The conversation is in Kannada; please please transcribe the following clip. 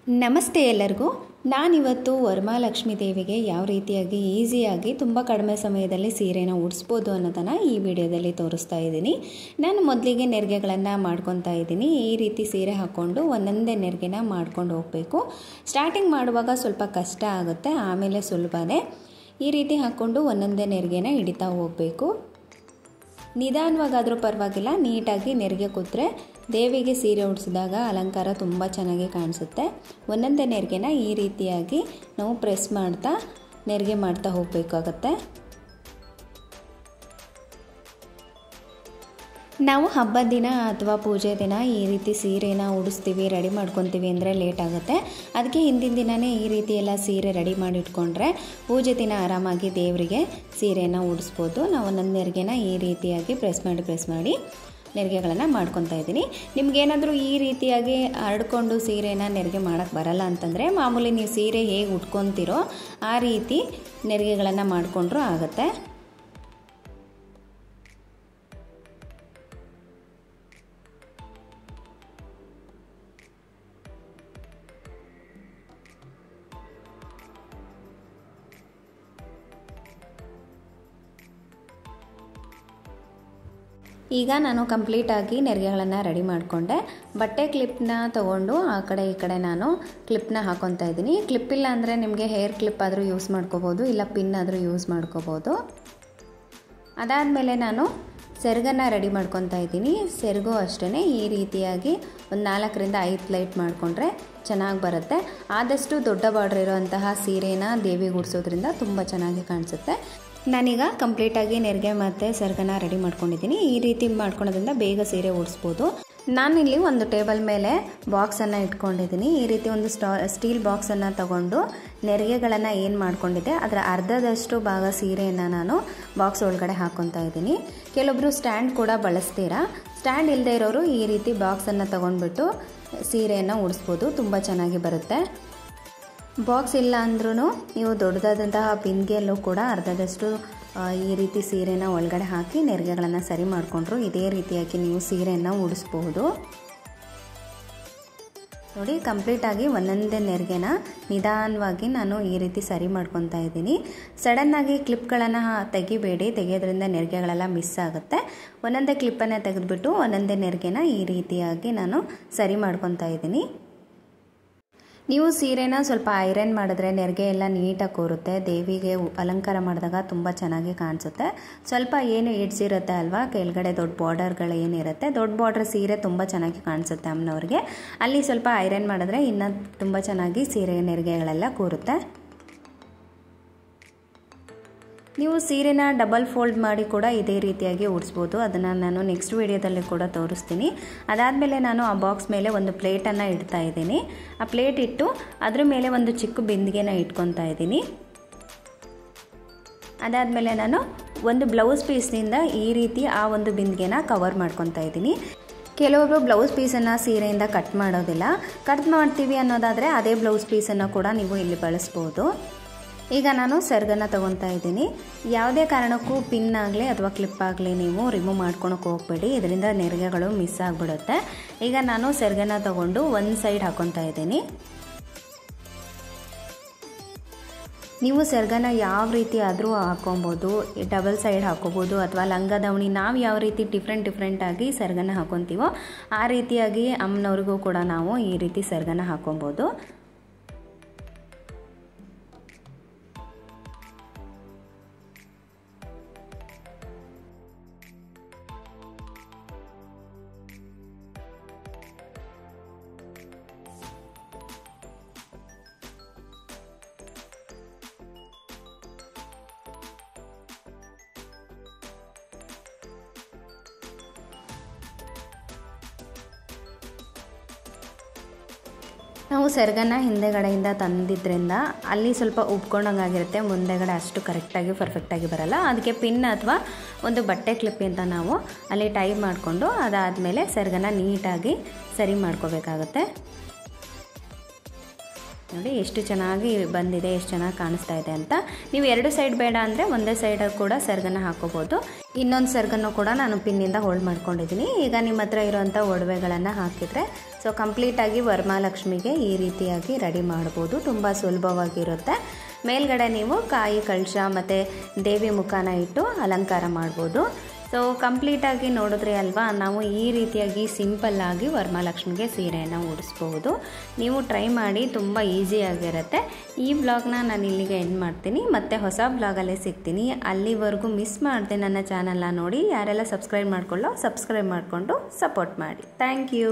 ನಮಸ್ತೆ ಎಲ್ಲರಿಗೂ. ನಾನಿವತ್ತು ವರಮಹಾಲಕ್ಷ್ಮಿ ದೇವಿಗೆ ಯಾವ ರೀತಿಯಾಗಿ ಈಸಿಯಾಗಿ ತುಂಬ ಕಡಿಮೆ ಸಮಯದಲ್ಲಿ ಸೀರೆನ ಉಡಿಸ್ಬೋದು ಅನ್ನೋದನ್ನು ಈ ವಿಡಿಯೋದಲ್ಲಿ ತೋರಿಸ್ತಾ ಇದ್ದೀನಿ. ನಾನು ಮೊದಲಿಗೆ ನೆರಿಗೆಗಳನ್ನು ಮಾಡ್ಕೊತಾ ಇದ್ದೀನಿ. ಈ ರೀತಿ ಸೀರೆ ಹಾಕ್ಕೊಂಡು ಒಂದೊಂದೇ ನೆರಿಗೆನ ಮಾಡ್ಕೊಂಡು ಹೋಗಬೇಕು. ಸ್ಟಾರ್ಟಿಂಗ್ ಮಾಡುವಾಗ ಸ್ವಲ್ಪ ಕಷ್ಟ ಆಗುತ್ತೆ, ಆಮೇಲೆ ಸುಲಭನೇ. ಈ ರೀತಿ ಹಾಕ್ಕೊಂಡು ಒಂದೊಂದೇ ನೆರಿಗೆನ ಹಿಡಿತಾ ಹೋಗಬೇಕು. ನಿಧಾನವಾಗಾದರೂ ಪರವಾಗಿಲ್ಲ, ನೀಟಾಗಿ ನೆರಿಗೆ ಕೂತ್ರೆ ದೇವಿಗೆ ಸೀರೆ ಉಡಿಸಿದಾಗ ಅಲಂಕಾರ ತುಂಬ ಚೆನ್ನಾಗಿ ಕಾಣಿಸುತ್ತೆ. ಒಂದೊಂದೇ ನೆರಿಗೆನ ಈ ರೀತಿಯಾಗಿ ನಾವು ಪ್ರೆಸ್ ಮಾಡ್ತಾ ನೆರಿಗೆ ಮಾಡ್ತಾ ಹೋಗಬೇಕಾಗತ್ತೆ. ನಾವು ಹಬ್ಬದ ದಿನ ಅಥವಾ ಪೂಜೆ ದಿನ ಈ ರೀತಿ ಸೀರೆನ ಉಡಿಸ್ತೀವಿ, ರೆಡಿ ಮಾಡ್ಕೊತೀವಿ ಅಂದರೆ ಲೇಟ್ ಆಗುತ್ತೆ. ಅದಕ್ಕೆ ಹಿಂದಿನ ದಿನವೇ ಈ ರೀತಿ ಎಲ್ಲ ಸೀರೆ ರೆಡಿ ಮಾಡಿ ಇಟ್ಕೊಂಡ್ರೆ ಪೂಜೆ ದಿನ ಆರಾಮಾಗಿ ದೇವರಿಗೆ ಸೀರೆನ ಉಡಿಸ್ಬೋದು. ನಾವು ಒಂದೊಂದು ನೆರಿಗೆನ ಈ ರೀತಿಯಾಗಿ ಪ್ರೆಸ್ ಮಾಡಿ ನೆರಿಗೆಗಳನ್ನು ಮಾಡ್ಕೊತಾ ಇದ್ದೀನಿ. ನಿಮಗೇನಾದರೂ ಈ ರೀತಿಯಾಗಿ ಹರಡ್ಕೊಂಡು ಸೀರೆನ ನೆರಿಗೆ ಮಾಡೋಕ್ಕೆ ಬರಲ್ಲ ಅಂತಂದರೆ ಮಾಮೂಲಿ ನೀವು ಸೀರೆ ಹೇಗೆ ಉಟ್ಕೊತೀರೋ ಆ ರೀತಿ ನೆರಿಗೆಗಳನ್ನು ಮಾಡಿಕೊಂಡ್ರೂ ಆಗುತ್ತೆ. ಈಗ ನಾನು ಕಂಪ್ಲೀಟಾಗಿ ನೆರಿಗೆಗಳನ್ನು ರೆಡಿ ಮಾಡಿಕೊಂಡೆ. ಬಟ್ಟೆ ಕ್ಲಿಪ್ನ ತೊಗೊಂಡು ಆ ಕಡೆ ಈ ಕಡೆ ನಾನು ಕ್ಲಿಪ್ನ ಹಾಕ್ಕೊತಾ ಇದ್ದೀನಿ. ಕ್ಲಿಪ್ ಇಲ್ಲ ಅಂದರೆ ನಿಮಗೆ ಹೇರ್ ಕ್ಲಿಪ್ ಆದರೂ ಯೂಸ್ ಮಾಡ್ಕೋಬೋದು, ಇಲ್ಲ ಪಿನ್ ಆದರೂ ಯೂಸ್ ಮಾಡ್ಕೋಬೋದು. ಅದಾದಮೇಲೆ ನಾನು ಸೆರಗನ್ನು ರೆಡಿ ಮಾಡ್ಕೊತಾ ಇದ್ದೀನಿ. ಸೆರಗು ಅಷ್ಟೇ ಈ ರೀತಿಯಾಗಿ ಒಂದು 4ರಿಂದ 5 ಪ್ಲೇಟ್ ಮಾಡಿಕೊಂಡ್ರೆ ಚೆನ್ನಾಗಿ ಬರುತ್ತೆ. ಆದಷ್ಟು ದೊಡ್ಡ ಬಾರ್ಡ್ರ್ ಇರೋಂತಹ ಸೀರೆನ ದೇವಿಗೆ ಉಡಿಸೋದ್ರಿಂದ ತುಂಬ ಚೆನ್ನಾಗಿ ಕಾಣಿಸುತ್ತೆ. ನಾನೀಗ ಕಂಪ್ಲೀಟಾಗಿ ನೆರಿಗೆ ಮತ್ತು ಸೆರಗನ್ನು ರೆಡಿ ಮಾಡ್ಕೊಂಡಿದ್ದೀನಿ. ಈ ರೀತಿ ಮಾಡ್ಕೊಳೋದ್ರಿಂದ ಬೇಗ ಸೀರೆ ಉಡಿಸ್ಬೋದು. ನಾನಿಲ್ಲಿ ಒಂದು ಟೇಬಲ್ ಮೇಲೆ ಬಾಕ್ಸನ್ನು ಇಟ್ಕೊಂಡಿದ್ದೀನಿ. ಈ ರೀತಿ ಒಂದು ಸ್ಟೀಲ್ ಬಾಕ್ಸನ್ನು ತಗೊಂಡು ನೆರಿಗೆಗಳನ್ನು ಏನು ಮಾಡ್ಕೊಂಡಿದ್ದೆ ಅದರ ಅರ್ಧದಷ್ಟು ಭಾಗ ಸೀರೆಯನ್ನು ನಾನು ಬಾಕ್ಸ್ ಒಳಗಡೆ ಹಾಕ್ಕೊತಾ ಇದ್ದೀನಿ. ಕೆಲವೊಬ್ಬರು ಸ್ಟ್ಯಾಂಡ್ ಕೂಡ ಬಳಸ್ತೀರಾ. ಸ್ಟ್ಯಾಂಡ್ ಇಲ್ಲದೆ ಇರೋರು ಈ ರೀತಿ ಬಾಕ್ಸನ್ನು ತೊಗೊಂಡ್ಬಿಟ್ಟು ಸೀರೆಯನ್ನು ಉಡಿಸ್ಬೋದು, ತುಂಬ ಚೆನ್ನಾಗಿ ಬರುತ್ತೆ. ಬಾಕ್ಸ್ ಇಲ್ಲ ಅಂದ್ರೂ ನೀವು ದೊಡ್ಡದಾದಂತಹ ಪಿನ್ಗೆಲ್ಲೂ ಕೂಡ ಅರ್ಧದಷ್ಟು ಈ ರೀತಿ ಸೀರೆನ ಒಳಗಡೆ ಹಾಕಿ ನೆರಿಗೆಗಳನ್ನು ಸರಿ ಮಾಡಿಕೊಂಡ್ರು ಇದೇ ರೀತಿಯಾಗಿ ನೀವು ಸೀರೆಯನ್ನು ಉಡಿಸ್ಬಹುದು. ನೋಡಿ, ಕಂಪ್ಲೀಟಾಗಿ ಒಂದೊಂದೇ ನೆರಿಗೆನ ನಿಧಾನವಾಗಿ ನಾನು ಈ ರೀತಿ ಸರಿ ಮಾಡ್ಕೊತಾ ಇದ್ದೀನಿ. ಸಡನ್ನಾಗಿ ಕ್ಲಿಪ್ಗಳನ್ನು ತೆಗಿಬೇಡಿ, ತೆಗೆಯೋದ್ರಿಂದ ನೆರಿಗೆಗಳೆಲ್ಲ ಮಿಸ್ ಆಗುತ್ತೆ. ಒಂದೊಂದೇ ಕ್ಲಿಪ್ಪನ್ನು ತೆಗೆದುಬಿಟ್ಟು ಒಂದೊಂದೇ ನೆರಿಗೆನ ಈ ರೀತಿಯಾಗಿ ನಾನು ಸರಿ ಮಾಡ್ಕೊತಾ ಇದ್ದೀನಿ. ನೀವು ಸೀರೆನ ಸ್ವಲ್ಪ ಐರನ್ ಮಾಡಿದ್ರೆ ನೆರಿಗೆ ಎಲ್ಲ ನೀಟಾಗಿ ಕೂರುತ್ತೆ. ದೇವಿಗೆ ಅಲಂಕಾರ ಮಾಡಿದಾಗ ತುಂಬ ಚೆನ್ನಾಗಿ ಕಾಣಿಸುತ್ತೆ. ಸ್ವಲ್ಪ ಏನು ಇಡ್ಸಿರುತ್ತೆ ಅಲ್ವಾ, ಕೆಳಗಡೆ ದೊಡ್ಡ ಬಾರ್ಡರ್ಗಳು ಏನಿರುತ್ತೆ, ದೊಡ್ಡ ಬಾರ್ಡರ್ ಸೀರೆ ತುಂಬ ಚೆನ್ನಾಗಿ ಕಾಣಿಸುತ್ತೆ ಅಮ್ಮನವ್ರಿಗೆ. ಅಲ್ಲಿ ಸ್ವಲ್ಪ ಐರನ್ ಮಾಡಿದ್ರೆ ಇನ್ನೂ ತುಂಬ ಚೆನ್ನಾಗಿ ಸೀರೆ ನೆರಿಗೆಗಳೆಲ್ಲ ಕೂರುತ್ತೆ. ನೀವು ಸೀರೆನ ಡಬಲ್ ಫೋಲ್ಡ್ ಮಾಡಿ ಕೂಡ ಇದೇ ರೀತಿಯಾಗಿ ಉಡಿಸ್ಬೋದು. ಅದನ್ನು ನಾನು ನೆಕ್ಸ್ಟ್ ವಿಡಿಯೋದಲ್ಲಿ ಕೂಡ ತೋರಿಸ್ತೀನಿ. ಅದಾದಮೇಲೆ ನಾನು ಆ ಬಾಕ್ಸ್ ಮೇಲೆ ಒಂದು ಪ್ಲೇಟನ್ನು ಇಡ್ತಾ ಇದ್ದೀನಿ. ಆ ಪ್ಲೇಟ್ ಇಟ್ಟು ಅದ್ರ ಮೇಲೆ ಒಂದು ಚಿಕ್ಕ ಬಿಂದಿಗೆನ ಇಟ್ಕೊತಾ ಇದ್ದೀನಿ. ಅದಾದಮೇಲೆ ನಾನು ಒಂದು ಬ್ಲೌಸ್ ಪೀಸ್ನಿಂದ ಈ ರೀತಿ ಆ ಒಂದು ಬಿಂದಿಗೆನ ಕವರ್ ಮಾಡ್ಕೊತಾ ಇದ್ದೀನಿ. ಕೆಲವೊಬ್ಬರು ಬ್ಲೌಸ್ ಪೀಸನ್ನು ಸೀರೆಯಿಂದ ಕಟ್ ಮಾಡೋದಿಲ್ಲ. ಕಟ್ ಮಾಡ್ತೀವಿ ಅನ್ನೋದಾದರೆ ಅದೇ ಬ್ಲೌಸ್ ಪೀಸನ್ನು ಕೂಡ ನೀವು ಇಲ್ಲಿ ಬಳಸ್ಬೋದು. ಈಗ ನಾನು ಸೆರಗನ್ನು ತೊಗೊತಾ ಇದ್ದೀನಿ. ಯಾವುದೇ ಕಾರಣಕ್ಕೂ ಪಿನ್ ಆಗಲಿ ಅಥವಾ ಕ್ಲಿಪ್ ಆಗಲಿ ನೀವು ರಿಮೂವ್ ಮಾಡ್ಕೊಳಕ್ಕೆ ಹೋಗಬೇಡಿ, ಇದರಿಂದ ನೆರಿಗೆಗಳು ಮಿಸ್ ಆಗಿಬಿಡುತ್ತೆ. ಈಗ ನಾನು ಸೆರಗನ್ನು ತೊಗೊಂಡು ಒಂದು ಸೈಡ್ ಹಾಕ್ಕೊತಾ ಇದ್ದೀನಿ. ನೀವು ಸೆರಗನ್ನು ಯಾವ ರೀತಿ ಆದರೂ ಹಾಕ್ಕೊಬೋದು, ಡಬಲ್ ಸೈಡ್ ಹಾಕ್ಕೋಬೋದು ಅಥವಾ ಲಂಗ ದಾವಣಿ ನಾವು ಯಾವ ರೀತಿ ಡಿಫ್ರೆಂಟಾಗಿ ಸೆರಗನ್ನು ಹಾಕ್ಕೊತೀವೋ ಆ ರೀತಿಯಾಗಿ ಅಮ್ಮನವ್ರಿಗೂ ಕೂಡ ನಾವು ಈ ರೀತಿ ಸೆರಗನ್ನು ಹಾಕ್ಕೊಬೋದು. ನಾವು ಸೆರಗನ್ನು ಹಿಂದೆಗಡೆಯಿಂದ ತಂದಿದ್ದರಿಂದ ಅಲ್ಲಿ ಸ್ವಲ್ಪ ಉಬ್ಕೊಂಡಂಗಾಗಿರುತ್ತೆ, ಮುಂದೆಗಡೆ ಅಷ್ಟು ಕರೆಕ್ಟಾಗಿ ಪರ್ಫೆಕ್ಟಾಗಿ ಬರಲ್ಲ. ಅದಕ್ಕೆ ಪಿನ್ ಅಥವಾ ಒಂದು ಬಟ್ಟೆ ಕ್ಲಿಪ್ಪಿಂದ ನಾವು ಅಲ್ಲಿ ಟೈ ಮಾಡಿಕೊಂಡು ಅದಾದಮೇಲೆ ಸೆರಗನ್ನು ನೀಟಾಗಿ ಸರಿ ಮಾಡ್ಕೋಬೇಕಾಗತ್ತೆ. ನೋಡಿ ಎಷ್ಟು ಚೆನ್ನಾಗಿ ಬಂದಿದೆ, ಎಷ್ಟು ಚೆನ್ನಾಗಿ ಕಾಣಿಸ್ತಾ ಇದೆ ಅಂತ. ನೀವು 2 ಸೈಡ್ ಬೇಡ ಅಂದರೆ ಒಂದೇ ಸೈಡ್ ಕೂಡ ಸೆರಗನ್ನು ಹಾಕೋಬೋದು. ಇನ್ನೊಂದು ಸೆರಗನ್ನು ಕೂಡ ನಾನು ಪಿನ್ನಿಂದ ಹೋಲ್ಡ್ ಮಾಡ್ಕೊಂಡಿದ್ದೀನಿ. ಈಗ ನಿಮ್ಮ ಹತ್ರ ಇರೋವಂಥ ಒಡವೆಗಳನ್ನು ಹಾಕಿದರೆ ಸೊ ಕಂಪ್ಲೀಟಾಗಿ ವರಮಹಾಲಕ್ಷ್ಮಿಗೆ ಈ ರೀತಿಯಾಗಿ ರೆಡಿ ಮಾಡ್ಬೋದು. ತುಂಬ ಸುಲಭವಾಗಿರುತ್ತೆ. ಮೇಲ್ಗಡೆ ನೀವು ಕಾಯಿ ಕಳಶ ಮತ್ತು ದೇವಿ ಮುಖಾನ ಇಟ್ಟು ಅಲಂಕಾರ ಮಾಡ್ಬೋದು. ಸೊ ಕಂಪ್ಲೀಟಾಗಿ ನೋಡಿದ್ರಿ ಅಲ್ವಾ, ನಾವು ಈ ರೀತಿಯಾಗಿ ಸಿಂಪಲ್ಲಾಗಿ ವರಮಹಾಲಕ್ಷ್ಮಿಗೆ ಸೀರೆಯನ್ನು ಉಡಿಸ್ಬೋದು. ನೀವು ಟ್ರೈ ಮಾಡಿ, ತುಂಬ ಈಸಿಯಾಗಿರುತ್ತೆ. ಈ ವ್ಲಾಗ್ನ ನಾನು ಇಲ್ಲಿಗೆ ಎಂಡ್ ಮಾಡ್ತೀನಿ. ಮತ್ತೆ ಹೊಸ ವ್ಲಾಗಲ್ಲೇ ಸಿಗ್ತೀನಿ. ಅಲ್ಲಿವರೆಗೂ ಮಿಸ್ ಮಾಡದೆ ನನ್ನ ಚಾನಲ್ನ ನೋಡಿ. ಯಾರೆಲ್ಲ ಸಬ್ಸ್ಕ್ರೈಬ್ ಮಾಡ್ಕೊಳ್ಳೋ ಸಬ್ಸ್ಕ್ರೈಬ್ ಮಾಡಿಕೊಂಡು ಸಪೋರ್ಟ್ ಮಾಡಿ. Thank you.